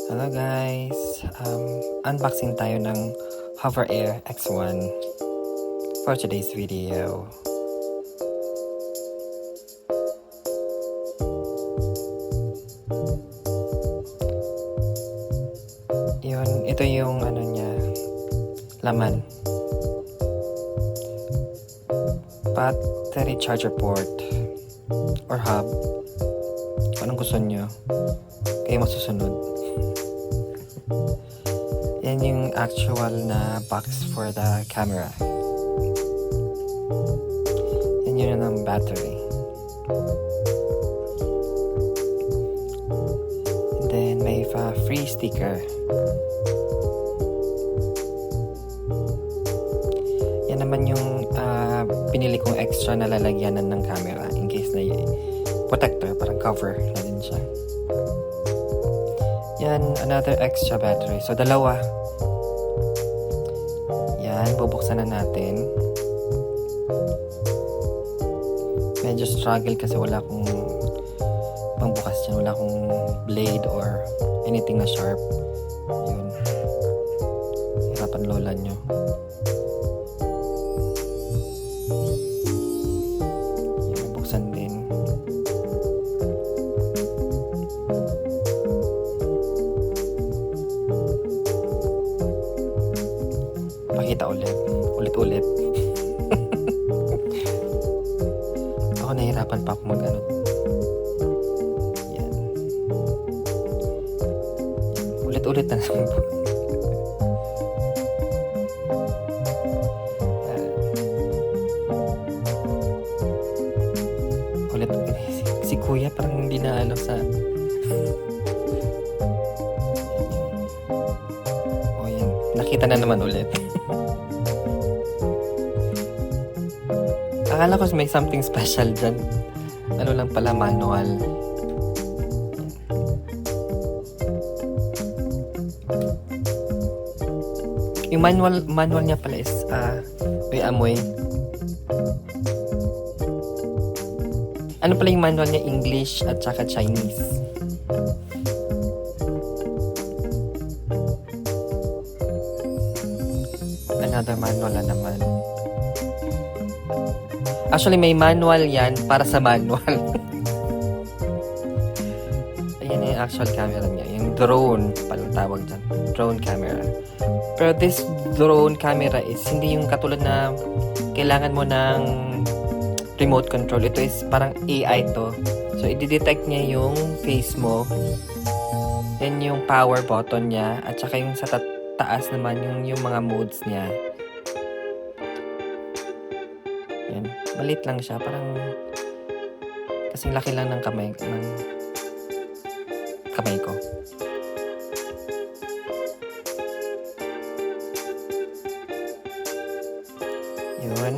Hello guys! Unboxing tayo ng Hover Air X1 for today's video. Ito yung niya, laman. Battery charger port or hub. Anong gusto nyo? Kayo masusunod. Yan yung actual na box for the camera. Yan yun ang battery. And then may free sticker. Yan naman yung pinili kong extra na lalagyanan ng camera in case na protector, parang cover na din siya. Yan, another extra battery. So, dalawa. Yan, bubuksan na natin. Medyo struggle kasi wala akong pangbukas dyan. Wala akong blade or anything na sharp. Yun. Hirapan lola nyo. Yan, buksan din. Pakita ulit. Ako nahihirapan pa ako mag-ano. Yan. Ulit na naman po. Ulit. Si kuya parang hindi na sa o yan. Nakita na naman ulit. Akala ko may something special dyan. Ano lang pala, manual. Yung manual niya pala is may amoy. Ano pala yung manual niya? English at saka Chinese. Another manual na naman. Actually, may manual yan para sa manual. Ayan yung actual camera niya. Yung drone pala tawag dyan. Drone camera. Pero this drone camera is hindi yung katulad na kailangan mo ng remote control. Ito is parang AI to. So, i-detect niya yung face mo. Then yung power button niya. At saka yung sa taas naman yung mga modes niya. Yan. Malit lang siya. Parang kasing laki lang ng kamay ko. Yun.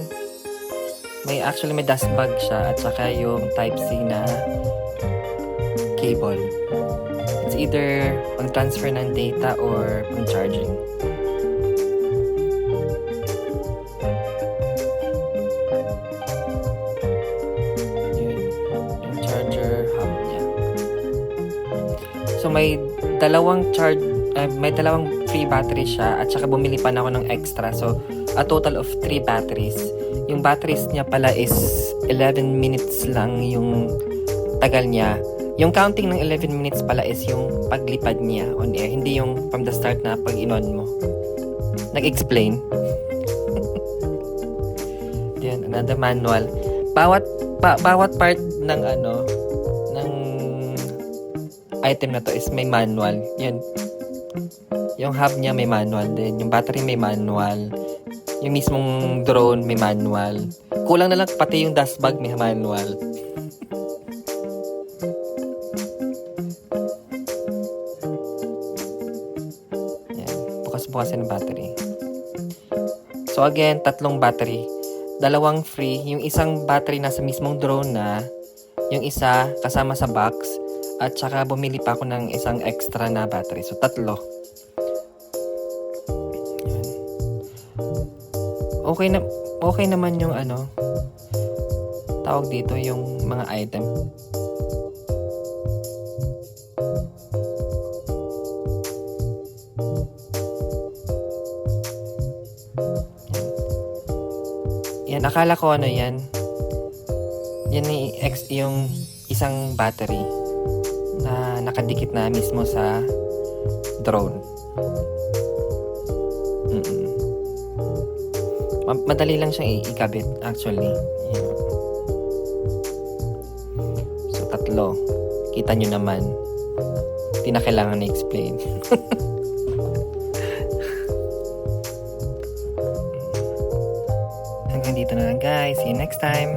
May dust bag siya at saka yung Type-C na cable. It's either pang transfer ng data or pang charging. So may dalawang free battery siya at saka bumili pa na ako ng extra. So a total of 3 batteries. Yung batteries niya pala is 11 minutes lang yung tagal niya. Yung counting ng 11 minutes pala is yung paglipad niya on air, hindi yung from the start na pag in-on mo. Nag-explain. Yan, another manual. Bawat part ng item na to is may manual. Yan. Yung hub niya may manual din. Yung battery may manual. Yung mismong drone may manual. Kulang na lang pati yung dust bag may manual. Yan. Bukas-bukasin ng battery. So again, 3 battery. 2 free. Yung isang battery nasa mismong drone na. Yung isa kasama sa box. At saka bumili pa ako ng isang extra na battery. So, 3. Yan. Okay naman yung tawag dito, yung mga item. Yan, akala ko ano yan. Yan yung isang battery na nakadikit na mismo sa drone. Madali lang siyang ikabit actually. Yan. So, 3. Kita nyo naman. Hindi na kailangan na-explain. Hanggang dito na lang guys. See you next time.